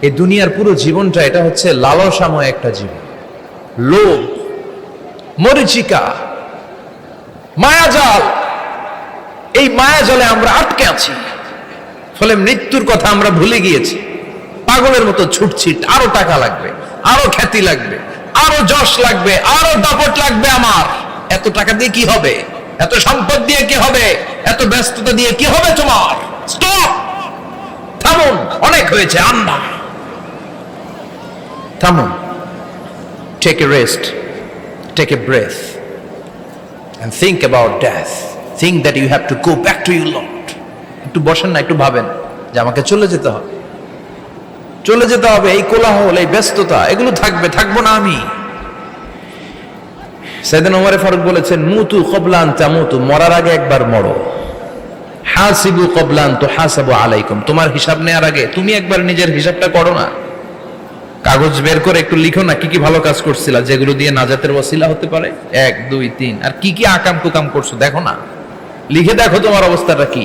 এই দুনিয়ার পুরো জীবনটা এটা হচ্ছে লালসাময় একটা জীবন, লোভ, মরিচিকা, মায়াজাল। এই মায়াজালে আমরা আটকে আছি, ফলে মৃত্যুর কথা আমরা ভুলে গিয়েছি। পাগলের মতো ছুটছি, আরো টাকা লাগবে, আরো খ্যাতি লাগবে, আরো যশ লাগবে, আরো দাপট লাগবে। আমার এত টাকা দিয়ে কি হবে, এত সম্পদ দিয়ে কি হবে, এত ব্যস্ততা দিয়ে কি হবে তোমার? স্টপ, থামুন, অনেক হয়েছে, আন্না থামুন। Take a rest, take a breath and think about death. Think that you have to go back to your Lord. একটু বসেন না, একটু ভাবেন যে আমাকে চলে যেতে হবে, চলে যেতে হবে। এই কোলাহল, এই ব্যস্ততা, এগুলো থাকবে, থাকবো না আমি। সাইয়েদনা ওমর ফারুক বলেছেন, মুতু ক্বাবলা আন তামুতু, মরার আগে একবার মরো। হাসিবু ক্বাবলা আন তুহাসাবু আলাইকুম, তোমার হিসাব নেওয়ার আগে তুমি একবার নিজের হিসাবটা করো না। কাগজ বের করে একটু লিখো না কি কি ভালো কাজ করছিলা, যেগুলো দিয়ে নাজাতের ওসিলা হতে পারে। 1 2 3, আর কি কি আকাম কুকাম করছো দেখো না, লিখে দেখো তোমার অবস্থাটা কি।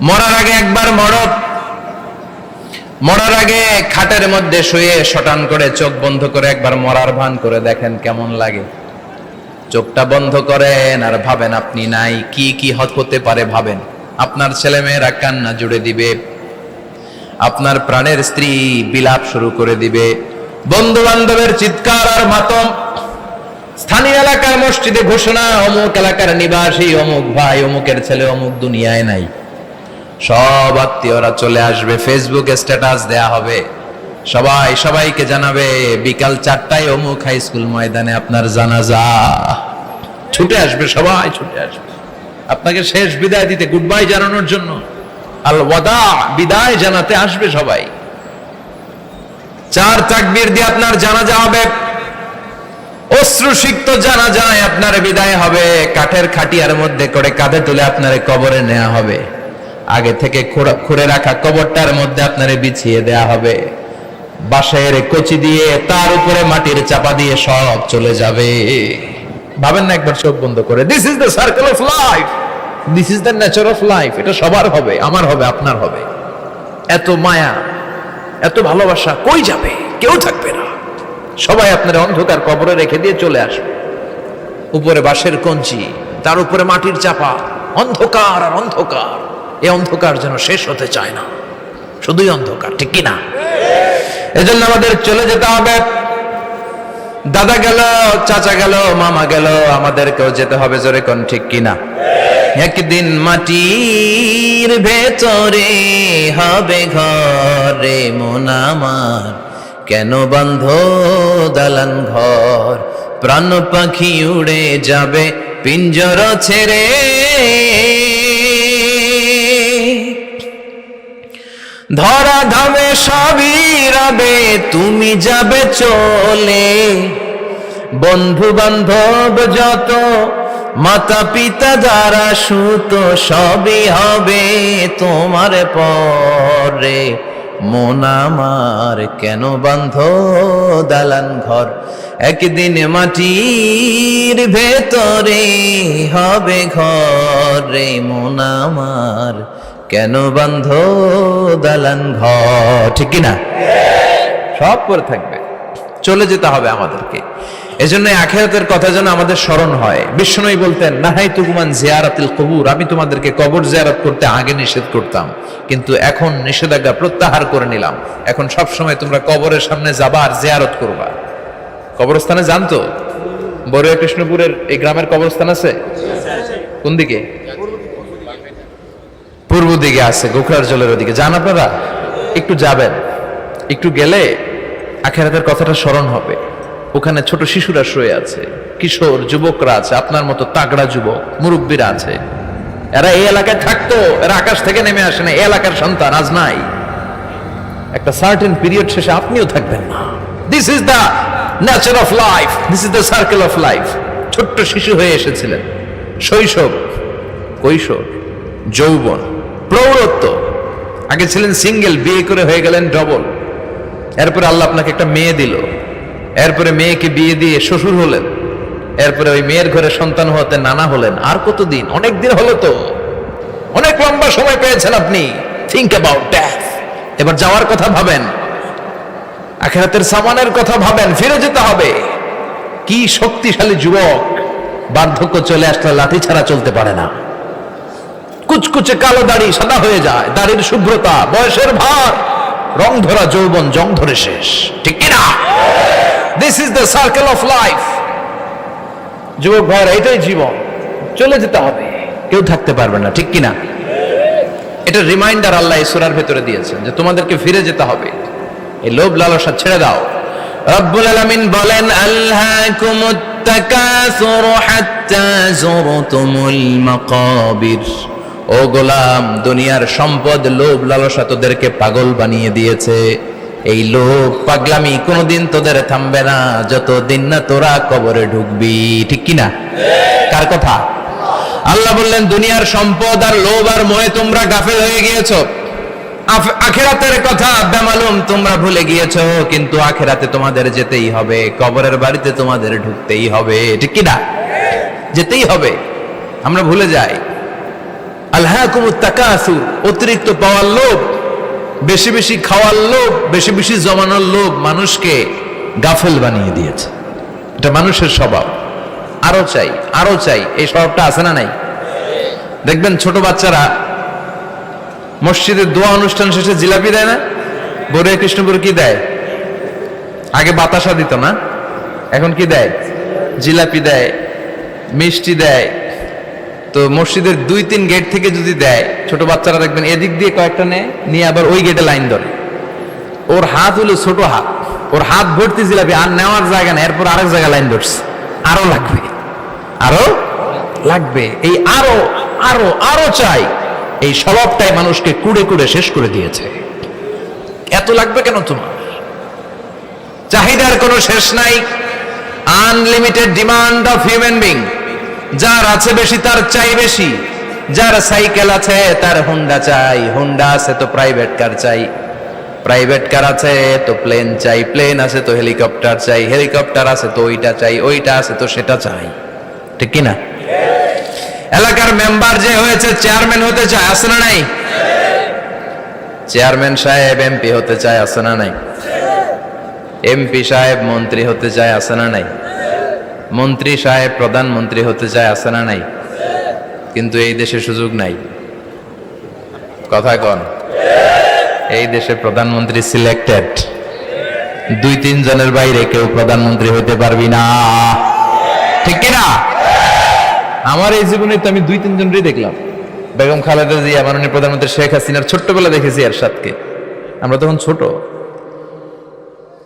মরার আগে একবার মরো। মরার আগে খাটের মধ্যে শুয়ে শটান করে চোখ বন্ধ করে একবার মরার ভান করে দেখেন কেমন লাগে। চোখটা বন্ধ করেন আর ভাবেন আপনি নাই, কি কি হতে পারে ভাবেন। আপনার ছেলেমেয়েরা কান্না জুড়ে দিবে, আপনার প্রাণের স্ত্রী বিলাপ শুরু করে দিবে, বন্ধু বান্ধবের চিৎকার আর মাতম, স্থানীয় এলাকার মসজিদে ঘোষণা, অমুক এলাকার নিবাসী অমুক ভাই অমুকের ছেলে অমুক দুনিয়ায় নাই। সব আত্মীয়রা চলে আসবে, ফেসবুকে স্ট্যাটাস দেয়া হবে, সবাই সবাইকে জানাবে বিকাল 4টায় অমুক হাই স্কুল ময়দানে আপনার জানাজা। ছুটে আসবে, সবাই ছুটে আসবে আপনাকে শেষ বিদায় দিতে, গুড বাই জানানোর জন্য, আল ওয়াদা, বিদায় জানাতে আসবে সবাই। 4 তাকবীর দিয়ে আপনার জানাজা হবে, অশ্রুসিক্ত জানাজায় আপনার বিদায় হবে। কাঠের খাটিয়ার মধ্যে করে কাঁধে তুলে আপনার কবরে নেওয়া হবে। আগে থেকে খুঁড়ে রাখা কবরটার মধ্যে আপনার বিছিয়ে দেয়া হবে। বাঁশের কচি দিয়ে তার উপরে মাটির চাপা দিয়ে সব চলে যাবে। ভাবেন না একবার চোখ বন্ধ করে, this is the circle of life, this is the nature of life. এটা সবার হবে, আমার হবে, আপনার হবে। এত মায়া, এত ভালোবাসা কই যাবে? কেউ থাকবে না, সবাই আপনার অন্ধকার কবরে রেখে দিয়ে চলে আসবে। উপরে বাঁশের কঞ্চি, তার উপরে মাটির চাপা, অন্ধকার আর অন্ধকার। এই অন্ধকার যেন শেষ হতে চায় না, শুধুই অন্ধকার, ঠিক কিনা? এজন্য আমাদের চলে যেতে হবে। দাদা গেল, চাচা গেল, মামা গেল, আমাদেরকেও যেতে হবে, জোরে কোন ঠিক কিনা? একদিন মাটির ভেতরে হবে ঘরে মন আমার, কেন বন্ধ দালান ঘর, প্রাণ পাখি উড়ে যাবে পিঞ্জর ছেড়ে। ধরা ধামে সবই রবে, তুমি যাবে চলে। বন্ধু বান্ধব যত, মাতা পিতা যারা সুত, সবই হবে তোমার পরে। মন আমার কেন বান্ধ দালান ঘর, একদিন মাটির ভেতরে হবে ঘরে মন আমার, কেন বান্ধ দালান ঘর, ঠিক কিনা? সব করে থাকবে, চলে যেতে হবে আমাদেরকে। এজন্য আখিরাতের কথা যেন আমাদের স্মরণ হয়। বিশ্বনবী বলতেন, নাহাইতুকুমান জিয়ারাতিল কবুর, আমি তোমাদেরকে কবর জিয়ারত করতে আগে নিষেধ করতাম, কিন্তু এখন নিষেধাজ্ঞা প্রত্যাহার করে নিলাম। এখন সব সময় তোমরা কবরের সামনে যাবা আর জিয়ারত করবা। কবরস্থানে জানতো বড়ুয়া কৃষ্ণপুরের এই গ্রামের কবরস্থান আছে কোন দিকে? পূর্ব দিকে আছে, গোখরার জলের ওদিকে। যান আপনারা, একটু যাবেন, একটু গেলে আখিরাতের কথাটা স্মরণ হবে। ওখানে ছোট শিশুরা শুয়ে আছে, কিশোর যুবকরা আছে, আপনার মতো তাগড়া যুবক, মুরব্বীরা আছে। এরা এই এলাকায় থাকতো, এরা আকাশ থেকে নেমে আসে না, এই এলাকার সন্তান, আজ নাই। একটা সার্টেন পিরিয়ড শেষে আপনিও থাকবেন না। This is the nature of life, this is the circle of life. ছোট্ট শিশু হয়ে এসেছিলেন, শৈশব, কৈশোর, যৌবন, প্রৌঢ়ত্ব। আগে ছিলেন সিঙ্গেল, বিয়ে করে হয়ে গেলেন ডবল। এরপরে আল্লাহ আপনাকে একটা মেয়ে দিল, এরপরে মেয়েকে বিয়ে দিয়ে শ্বশুর হলেন, এরপরে ওই মেয়ের ঘরে সন্তান হতে নানা হলেন। আর কতদিন? অনেক দিন হলো তো, অনেক লম্বা সময় পেয়েছেন আপনি। Think about death. এবার যাওয়ার কথা ভাবেন। আখিরাতের সামানের কথা ভাবেন, ফিরে যেতে হবে। কি শক্তিশালী যুবক, বার্ধক্য চলে আসলে লাঠি ছাড়া চলতে পারে না। কুচকুচে কালো দাড়ি সাদা হয়ে যায়, দাড়ির শুভ্রতা, বয়সের ভার, রং ধরা যৌবন জং ধরে শেষ, ঠিক কিনা? This is the circle of life. যুবক ভাইরা, এটাই জীবন, চলে যেতে হবে, কেউ থাকতে পারবে না, ঠিক কিনা? এটা রিমাইন্ডার আল্লাহ এই সূরার ভেতরে দিয়েছেন যে তোমাদেরকে ফিরে যেতে হবে, এই লোভ লালসা ছেড়ে দাও। রব্বুল আলামিন বলেন, আলহাকুমুত তাকাসুর হাত্তা যুরতুমুল মাকাবির। ও গোলাম, দুনিয়ার সম্পদ, লোভ লালসা তোদেরকে পাগল বানিয়ে দিয়েছে। এই লোভ পাগলামি কোনোদিন তোদের থামবে না যতদিন না তোরা কবরে ঢুকবি, ঠিক কিনা? কার কথা? আল্লাহ বললেন, দুনিয়ার সম্পদ আর লোভ আর মোহে তোমরা গাফেল হয়ে গিয়েছো। আখিরাতের কথা বেমালুম তোমরা ভুলে গিয়েছো, কিন্তু আখিরাতে তোমাদের যেতেই হবে, কবরের বাড়িতে তোমাদের ঢুকতেই হবে, ঠিক কিনা? যেতেই হবে, আমরা ভুলে যাই। আলহাকুমুত তাকাসুর, অতিরিক্ত পাওয়ার লোভ, বেশি বেশি খাওয়ার লোভ, বেশি বেশি জমানোর লোভ মানুষকে গাফেল বানিয়ে দিয়েছে। এটা মানুষের স্বভাব, আরো চাই আরো চাই, এই স্বভাবটা আছে না নাই? দেখবেন ছোট বাচ্চারা মসজিদের দোয়া অনুষ্ঠান শেষে জিলাপি দেয় না? বড়ে কৃষ্ণপুর কি দেয়? আগে বাতাসা দিত না, এখন কি দেয়? জিলাপি দেয়, মিষ্টি দেয়। তো মসজিদের 2-3 গেট থেকে যদি দেয়, ছোট বাচ্চারা দেখবেন এদিক দিয়ে কয়েকটা নিয়ে আবার ওই গেটে লাইন ধরে। ওর হাত হলো ছোট হাত, ওর হাত ভর্তি জিলাপি, আর নেওয়ার জায়গা নেই, এরপর আরেক জায়গায় লাইন ধরছে, আরো লাগবে আরো লাগবে, এই আরো আরো আরো চাই, এই স্বভাবটাই মানুষকে কুড়ে কুড়ে শেষ করে দিয়েছে। এত লাগবে কেন তোমার? চাহিদার কোনো শেষ নাই, unlimited demand of human being. যার আছে বেশি তার চাই বেশি, যার সাইকেল আছে তার হুন্ডা চাই, হুন্ডা আছে তো প্রাইভেট কার চাই, প্রাইভেট কার আছে তো প্লেন চাই, প্লেন আছে তো হেলিকপ্টার চাই, হেলিকপ্টার আছে তো ওইটা চাই, ওইটা আছে তো সেটা চাই, ঠিক কিনা? এলাকার মেম্বার যে হয়েছে চেয়ারম্যান হতে চায়, আছে না নাই? চেয়ারম্যান সাহেব এমপি হতে চায়, আছে না নাই? এমপি সাহেব মন্ত্রী হতে চায়, আছে না নাই? মন্ত্রী সাহেব প্রধানমন্ত্রী হতে চায়, আছে না নাই? কিন্তু এই দেশে সুযোগ নাই, কথা কন। এই দেশে প্রধানমন্ত্রী সিলেক্টেড, 2-3 জনের বাইরে কেউ প্রধানমন্ত্রী হতে পারবি না, ঠিক কিনা? আমার এই জীবনে তো আমি 2-3 জনই দেখলাম। বেগম খালেদা জিয়া, মাননীয় প্রধানমন্ত্রী শেখ হাসিনার ছোট্টবেলা দেখেছি এরশাদকে, আমরা তখন ছোট।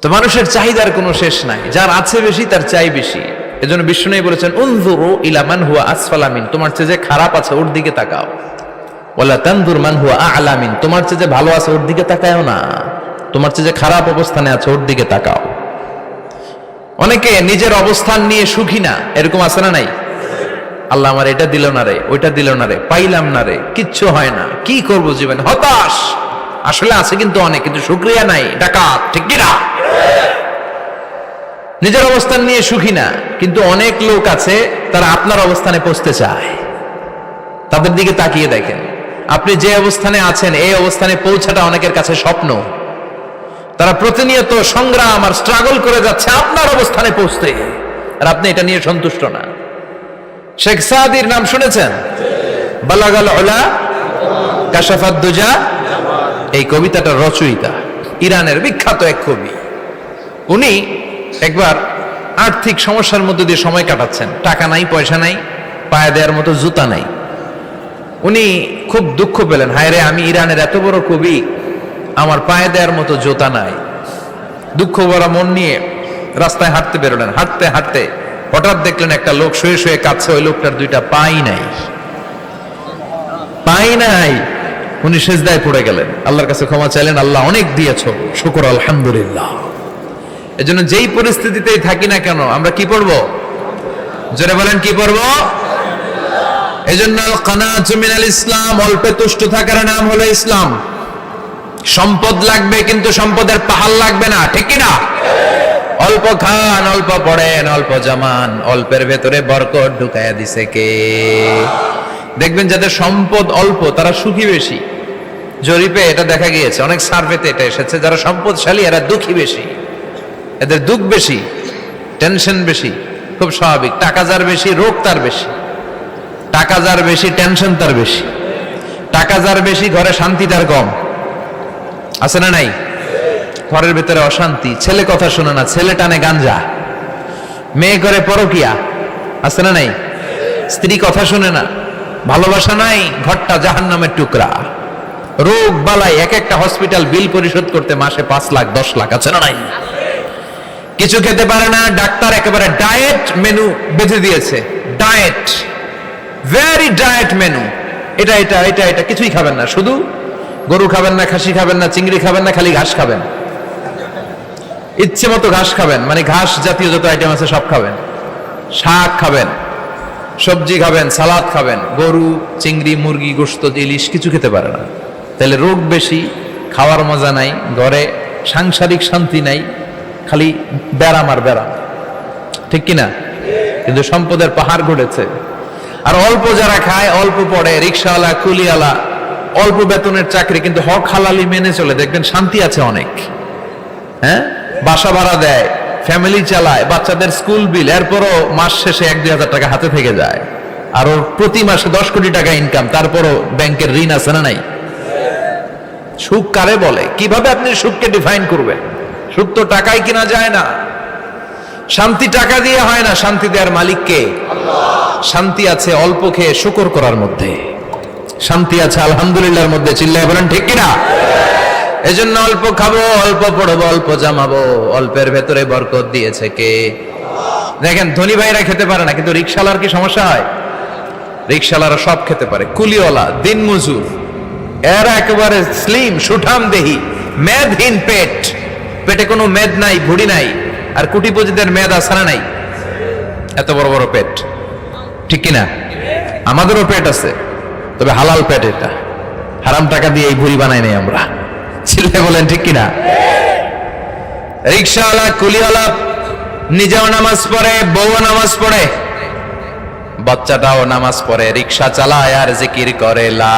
তো মানুষের চাহিদার কোনো শেষ নাই, যার আছে বেশি তার চাই বেশি। এজন্য বিষ্ণু বলেছেন, উনজুরু ইলা মান হুয়া আসফালা মিন, তোমার চেয়ে যে খারাপ আছে ওর দিকে তাকাও। ওয়ালা তানজুর মান হুয়া আ'লা মিন, তোমার চেয়ে যে ভালো আছে ওর দিকে তাকাও না, তোমার চেয়ে যে খারাপ অবস্থানে আছে ওর দিকে তাকাও। অনেকে নিজের অবস্থান নিয়ে সুখী না, এরকম আছে না নাই? আল্লাহ আমার এটা দিল না রে, ওইটা দিল না রে, পাইলাম না রে, কিচ্ছু হয় না, কি করব জীবনে, হতাশ। আসলে আছে কিন্তু অনেক, কিন্তু শুকরিয়া নাই, ডাকাত, ঠিক কিনা? নিজের অবস্থান নিয়ে সুখী না, কিন্তু অনেক লোক আছে তারা আপনার অবস্থানে পৌঁছতে চায়। তাদের দিকে তাকিয়ে দেখেন, আপনি যে অবস্থানে আছেন এই অবস্থানে পৌঁছাটা অনেকের কাছে স্বপ্ন। তারা প্রতিনিয়ত সংগ্রাম আর স্ট্রাগল করে যাচ্ছে আপনার অবস্থানে পৌঁছতে, আর আপনি এটা নিয়ে সন্তুষ্ট না। শেখ সাদির নাম শুনেছেন? বালাগাল উলা কাশাফাত দুজা, এই কবিতাটার রচয়িতা ইরানের বিখ্যাত এক কবি। উনি একবার আর্থিক সমস্যার মধ্যে দিয়ে সময় কাটাচ্ছেন, টাকা নাই, পয়সা নাই, পায়ে দেওয়ার মতো জুতা নাই। উনি খুব দুঃখ পেলেন, হায় রে, আমি ইরানের এত বড় কবি, আমার পায়ে দেওয়ার মতো জুতা নাই। দুঃখ ভরা মন নিয়ে রাস্তায় হাঁটতে বেরোলেন। হাঁটতে হাঁটতে হঠাৎ দেখলেন একটা লোক শুয়ে শুয়ে কাঁদছে, ওই লোকটার 2টা পাই নাই, পাই নাই। উনি সেজদায় পড়ে গেলেন, আল্লাহর কাছে ক্ষমা চাইলেন, আল্লাহ অনেক দিয়েছো, শুকর আলহামদুলিল্লাহ। এজন্য যেই পরিস্থিতিতেই থাকি না কেন আমরা কি পড়বো? জোরে বলেন, কি পড়বো? এজন্য কানাতু মিনাল ইসলাম, অল্পে তুষ্ট থাকার নাম হলো ইসলাম। সম্পদ লাগবে কিন্তু সম্পদের পাহাড় লাগবে না, ঠিক কিনা? অল্প খান, অল্প পড়েন, অল্প জমান, অল্পের ভেতরে বরকত ঢুকাইয়া দিছে কে? দেখবেন যাদের সম্পদ অল্প তারা সুখী বেশি। জরিপে এটা দেখা গিয়েছে, অনেক সার্ভেতে এটা এসেছে, যারা সম্পদশালী এরা দুঃখী বেশি। এদের দুঃখ বেশি, টেনশন বেশি, খুব স্বাভাবিক। টাকা যার বেশি, রোগ তার বেশি। টাকা যার বেশি, টেনশন তার বেশি। টাকা যার বেশি, ঘরে শান্তি তার কম। আছে না নাই? ঘরের ভিতরে অশান্তি, ছেলে কথা শোনে না, ছেলে টানে গাঞ্জা, মেয়ে করে পরকিয়া। আছে না নাই? স্ত্রী কথা শুনে না, ভালোবাসা নাই, ঘরটা জাহান্নামের টুকরা। রোগ বালাই, এক একটা হসপিটাল বিল পরিশোধ করতে মাসে 5 লাখ 10 লাখ। আছে না নাই? কিছু খেতে পারে না, ডাক্তার একেবারে ডায়েট মেনু বেঁধে দিয়েছে। Diet, very diet menu. এটা এটা এটা এটা কিছুই খাবেন না, শুধু গরু খাবেন না, খাসি খাবেন না, চিংড়ি খাবেন না, খালি ঘাস খাবেন। ইচ্ছে মতো ঘাস খাবেন, মানে ঘাস জাতীয় যত আইটেম আছে সব খাবেন। শাক খাবেন, সবজি খাবেন, সালাদ খাবেন। গরু, চিংড়ি, মুরগি, গোশত, ইলিশ কিছু খেতে পারে না। তাহলে রোগ বেশি, খাওয়ার মজা নাই, ঘরে সাংসারিক শান্তি নাই, খালি ব্যারাম আর ব্যারাম। ঠিক কিনা? কিন্তু সম্পদের পাহাড় ঘটেছে। আর অল্প যারা খায়, অল্প পড়ে, রিক্সাওয়ালা, কুলিওয়ালা, অল্প বেতনের চাকরি, কিন্তু হক হালালি মেনে চলে, দেখবেন শান্তি আছে অনেক। হ্যাঁ, বাসা ভাড়া দেয়, ফ্যামিলি চালায়, বাচ্চাদের স্কুল বিল, এরপরও মাস শেষে 1-2 হাজার টাকা হাতে থেকে যায়। আর ওর প্রতি মাসে 10 কোটি টাকা ইনকাম, তারপরও ব্যাংকের ঋণ আছে না নাই? সুখ কারে বলে? কিভাবে আপনি সুখকে ডিফাইন করবেন? সুখ তো টাকায় কিনা যায় না। শান্তি টাকা দিয়ে হয় না, শান্তি দেওয়ার মালিক কে? শান্তি আছে অল্প খেয়ে শুকর করার মধ্যে, শান্তি আছে আলহামদুলিল্লাহর মধ্যে। চিল্লায় বলেন ঠিক কিনা? এজন্য অল্প খাবো, অল্প পড়বো, অল্প জামাবো, অল্পের ভেতরে বরকত দিয়েছে কে? দেখেন, ধনী ভাইরা খেতে পারে না, কিন্তু রিক্সাওয়ালার কি সমস্যা হয়? রিক্সাওয়ালারা সব খেতে পারে। কুলিওয়ালা, দিন মজুর, এরা একেবারে স্লিম, সুঠাম দেহি, মেদহীন পেট, পেটে কোনো মেদ নাই, ভুড়ি নাই। আর কোটিপতিদের মেদ আছে না নাই? এত বড় বড় পেট। ঠিক কিনা? আমাদেরও পেট আছে, তবে হালাল পেট। এটা হারাম টাকা দিয়ে এই ভুড়ি বানাই নাই আমরা। চিল্লে বলেন ঠিক কিনা? রিক্সাওয়ালা, কুলিওয়ালা নিজেও নামাজ পড়ে, বউও নামাজ পড়ে, বাচ্চাটাও নামাজ পড়ে, রিক্সা চালায় আর জিকির করে লা